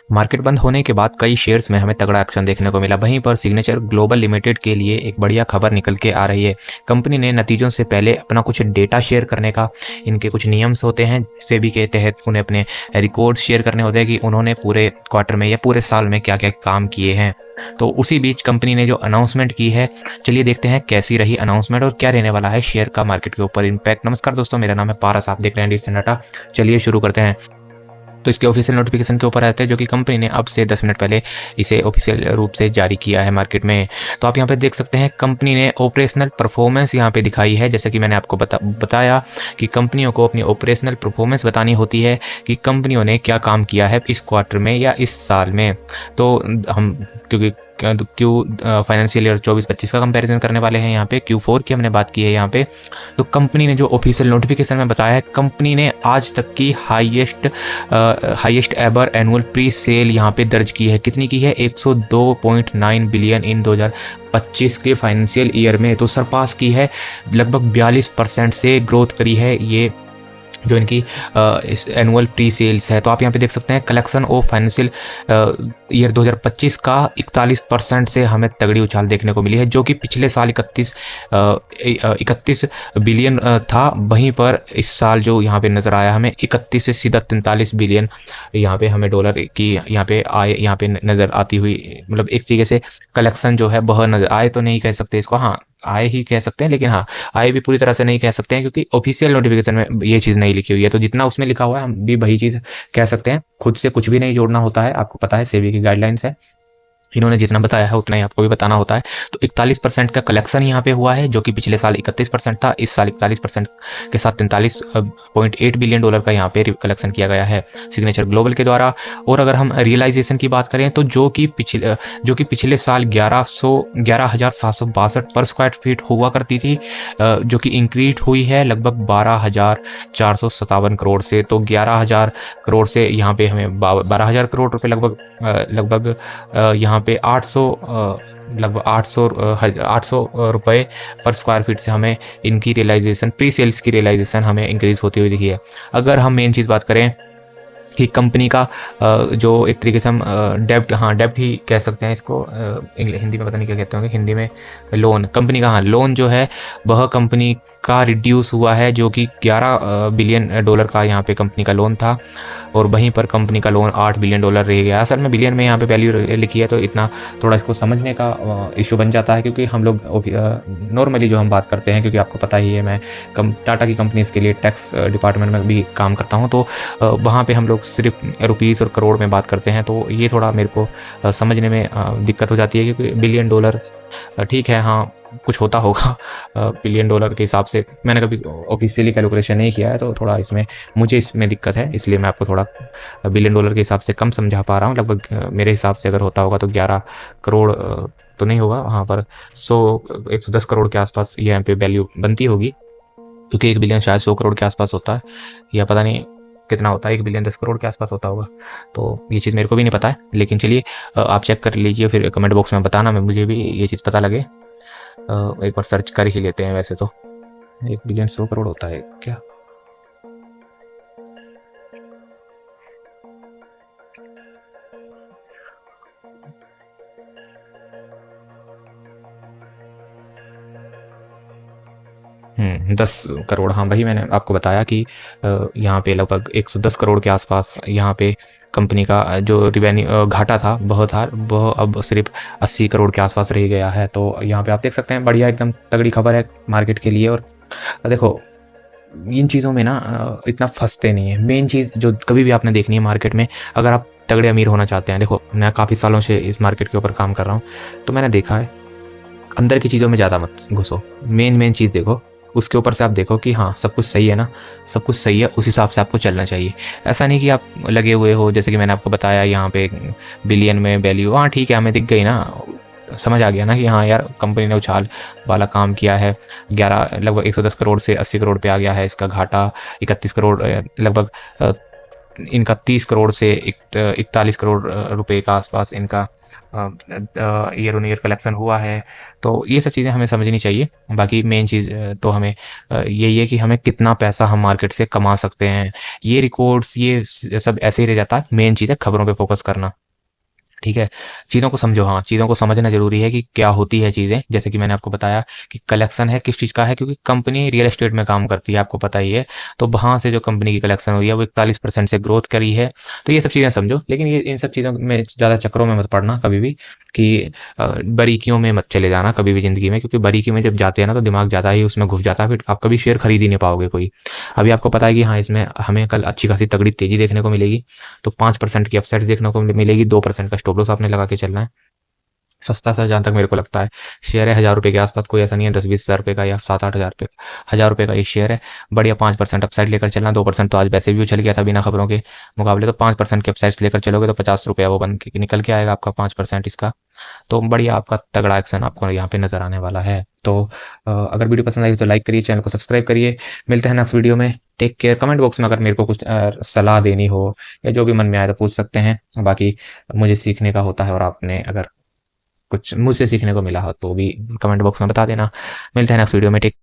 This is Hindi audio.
मार्केट बंद होने के बाद कई शेयर्स में हमें तगड़ा एक्शन देखने को मिला। वहीं पर सिग्नेचर ग्लोबल लिमिटेड के लिए एक बढ़िया खबर निकल के आ रही है। कंपनी ने नतीजों से पहले अपना कुछ डेटा शेयर करने का इनके कुछ नियम्स होते हैं, सेबी के तहत उन्हें अपने रिकॉर्ड शेयर करने होते हैं कि उन्होंने पूरे क्वार्टर में या पूरे साल में क्या क्या काम किए हैं। तो उसी बीच कंपनी ने जो अनाउंसमेंट की है, चलिए देखते हैं कैसी रही अनाउंसमेंट और क्या रहने वाला है शेयर का मार्केट के ऊपर इम्पैक्ट। नमस्कार दोस्तों, मेरा नाम है पारस, आप देख रहे हैं डी डाटा। चलिए शुरू करते हैं। तो इसके ऑफिशियल नोटिफिकेशन के ऊपर आते हैं, जो कि कंपनी ने अब से 10 मिनट पहले इसे ऑफिशियल रूप से जारी किया है मार्केट में। तो आप यहाँ पे देख सकते हैं कंपनी ने ऑपरेशनल परफॉर्मेंस यहाँ पे दिखाई है। जैसे कि मैंने आपको बताया कि कंपनियों को अपनी ऑपरेशनल परफॉर्मेंस बतानी होती है कि कंपनियों ने क्या काम किया है इस क्वार्टर में या इस साल में। तो हम क्योंकि फाइनेंशियल ईयर 24-25 का कंपैरिजन करने वाले हैं, यहाँ पे Q4 की हमने बात की है यहाँ पे। तो कंपनी ने जो ऑफिशियल नोटिफिकेशन में बताया है, कंपनी ने आज तक की highest ever annual pre sale यहाँ पे दर्ज की है। कितनी की है? 102.9 बिलियन इन 2025 के फाइनेंशियल ईयर में। तो सरपास की है, लगभग 42% से ग्रोथ करी है ये जो इनकी इस एनुअल प्री सेल्स है। तो आप यहाँ पे देख सकते हैं कलेक्शन ऑफ फाइनेंशियल ईयर 2025 का 41% से हमें तगड़ी उछाल देखने को मिली है, जो कि पिछले साल 31 बिलियन था। वहीं पर इस साल जो यहाँ पे नज़र आया हमें 31 से सीधा 43 बिलियन यहाँ पे हमें डॉलर की यहाँ पे नज़र आती हुई, मतलब एक तरीके से कलेक्शन जो है वह नज़र आए तो नहीं कह सकते इसको, हाँ आए ही कह सकते हैं, लेकिन हाँ आए भी पूरी तरह से नहीं कह सकते हैं क्योंकि ऑफिशियल नोटिफिकेशन में ये चीज़ नहीं लिखी हुई है। तो जितना उसमें लिखा हुआ है हम भी वही चीज़ कह सकते हैं, खुद से कुछ भी नहीं जोड़ना होता है। आपको पता है सेबी की गाइडलाइंस है, इन्होंने जितना बताया है उतना ही आपको भी बताना होता है। तो 41% का कलेक्शन यहाँ पे हुआ है, जो कि पिछले साल 31% था। इस साल 41% के साथ 43.8 बिलियन डॉलर का यहाँ पे कलेक्शन किया गया है सिग्नेचर ग्लोबल के द्वारा। और अगर हम रियलाइजेशन की बात करें तो जो कि पिछले साल 11,762 पर स्क्वायर फीट हुआ करती थी, जो कि इंक्रीज हुई है लगभग 12,457 करोड़ से। तो 11,000 करोड़ से यहाँ पे हमें 12,000 करोड़ रुपये लगभग यहाँ पे 800 रुपये पर स्क्वायर फीट से हमें इनकी रियलाइजेशन, प्री सेल्स की रियलाइजेशन हमें इंक्रीज होती हुई दिखी है। अगर हम मेन चीज़ बात करें कि कंपनी का जो एक तरीके से हम डेब्ट ही कह सकते हैं इसको, हिंदी में पता नहीं क्या कहते होंगे, हिंदी में लोन, कंपनी का लोन जो है वह कंपनी का रिड्यूस हुआ है, जो कि 11 बिलियन डॉलर का यहाँ पे कंपनी का लोन था। और वहीं पर कंपनी का लोन 8 बिलियन डॉलर रह गया। असल में बिलियन में यहाँ पे वैल्यू लिखी है, तो इतना थोड़ा इसको समझने का इशू बन जाता है, क्योंकि हम लोग नॉर्मली जो हम बात करते हैं, क्योंकि आपको पता ही है मैं टाटा की कंपनीज़ के लिए टैक्स डिपार्टमेंट में भी काम करता हूँ, तो वहाँ पर हम लोग सिर्फ रुपीज़ और करोड़ में बात करते हैं। तो ये थोड़ा मेरे को समझने में दिक्कत हो जाती है, क्योंकि बिलियन डॉलर ठीक है, हाँ कुछ होता होगा बिलियन डॉलर के हिसाब से। मैंने कभी ऑफिशियली कैलकुलेशन नहीं किया है, तो थोड़ा मुझे इसमें दिक्कत है, इसलिए मैं आपको थोड़ा बिलियन डॉलर के हिसाब से कम समझा पा रहा हूँ। लगभग मेरे हिसाब से अगर होता होगा तो 11 करोड़ तो नहीं होगा, वहाँ पर 110 करोड़ के आसपास यहाँ पे वैल्यू बनती होगी, क्योंकि 1 बिलियन शायद 100 करोड़ के आसपास होता है, या पता नहीं कितना होता है, 1 बिलियन 10 करोड़ के आसपास होता होगा। तो ये चीज़ मेरे को भी नहीं पता है, लेकिन चलिए आप चेक कर लीजिए, फिर कमेंट बॉक्स में बताना, मुझे भी ये चीज़ पता लगे। एक बार सर्च कर ही लेते हैं। वैसे तो 1 बिलियन 100 करोड़ होता है क्या? हम्म, 10 करोड़, हाँ वही मैंने आपको बताया कि यहाँ पे लगभग 110 करोड़ के आसपास यहाँ पे कंपनी का जो रिवेन्यू घाटा था वह अब सिर्फ 80 करोड़ के आसपास रह गया है। तो यहाँ पे आप देख सकते हैं, बढ़िया एकदम तगड़ी खबर है मार्केट के लिए। और देखो इन चीज़ों में ना इतना फंसते नहीं है। मेन चीज़ जो कभी भी आपने देखनी है मार्केट में, अगर आप तगड़े अमीर होना चाहते हैं, देखो मैं काफ़ी सालों से इस मार्केट के ऊपर काम कर रहा हूँ, तो मैंने देखा है अंदर की चीज़ों में ज़्यादा मत घुसो, मेन चीज़ देखो, उसके ऊपर से आप देखो कि हाँ सब कुछ सही है ना, सब कुछ सही है, उस हिसाब से आपको चलना चाहिए। ऐसा नहीं कि आप लगे हुए हो, जैसे कि मैंने आपको बताया यहाँ पे बिलियन में वैल्यू, हाँ ठीक है हमें दिख गई ना, समझ आ गया ना कि हाँ यार कंपनी ने उछाल वाला काम किया है। 11 लगभग 110 करोड़ से 80 करोड़ पे आ गया है इसका घाटा, 31 करोड़ लगभग इनका 30 करोड़ से 41 करोड़ रुपए के आसपास इनका ईयर ऑन ईयर कलेक्शन हुआ है। तो ये सब चीज़ें हमें समझनी चाहिए। बाकी मेन चीज़ तो हमें यही है कि हमें कितना पैसा हम मार्केट से कमा सकते हैं। ये रिकॉर्ड्स ये सब ऐसे ही रह जाता है। मेन चीज़ है खबरों पे फोकस करना। ठीक है, चीज़ों को समझो। हाँ, चीज़ों को समझना ज़रूरी है कि क्या होती है चीज़ें। जैसे कि मैंने आपको बताया कि कलेक्शन है किस चीज़ का है, क्योंकि कंपनी रियल एस्टेट में काम करती है, आपको पता ही है। तो वहाँ से जो कंपनी की कलेक्शन हुई है वो 41% से ग्रोथ करी है। तो ये सब चीज़ें समझो, लेकिन ये इन सब चीज़ों में ज़्यादा चक्करों में मत पड़ना कभी भी, कि बारीकियों में मत चले जाना कभी भी ज़िंदगी में, क्योंकि बारीकी में जब जाते हैं ना तो दिमाग ज़्यादा ही उसमें घुस जाता है, फिर आप कभी शेयर खरीद ही नहीं पाओगे कोई। अभी आपको पता है कि हाँ, इसमें हमें कल अच्छी खासी तगड़ी तेज़ी देखने को मिलेगी, तो 5% की अपसाइड देखने को मिलेगी, 2% का स्टॉप लॉस आपने लगा के चलना है। सस्ता सा जहाँ तक मेरे को लगता है शेयर है 1000 रुपये के आसपास, कोई ऐसा नहीं है 10-20 हज़ार रुपये का या 7-8 हज़ार रुपये, 1000 रुपये का ये शेयर है। बढ़िया 5% अपसाइड लेकर चलना। 2% तो आज वैसे भी उछल गया था बिना खबरों के मुकाबले, तो 5% के अपसाइड लेकर चलोगे तो 50 रुपया वो बन के निकल के आएगा आपका 5% इसका। तो बढ़िया आपका तगड़ा एक्शन आपको यहाँ पे नजर आने वाला है। तो अगर वीडियो पसंद आई तो लाइक करिए, चैनल को सब्सक्राइब करिए। मिलते हैं नेक्स्ट वीडियो में। Take care. कमेंट बॉक्स में अगर मेरे को कुछ सलाह देनी हो या जो भी मन में आए तो पूछ सकते हैं। बाकी मुझे सीखने का होता है, और आपने अगर कुछ मुझसे सीखने को मिला हो तो भी कमेंट बॉक्स में बता देना। मिलते हैं नेक्स्ट वीडियो में। टेक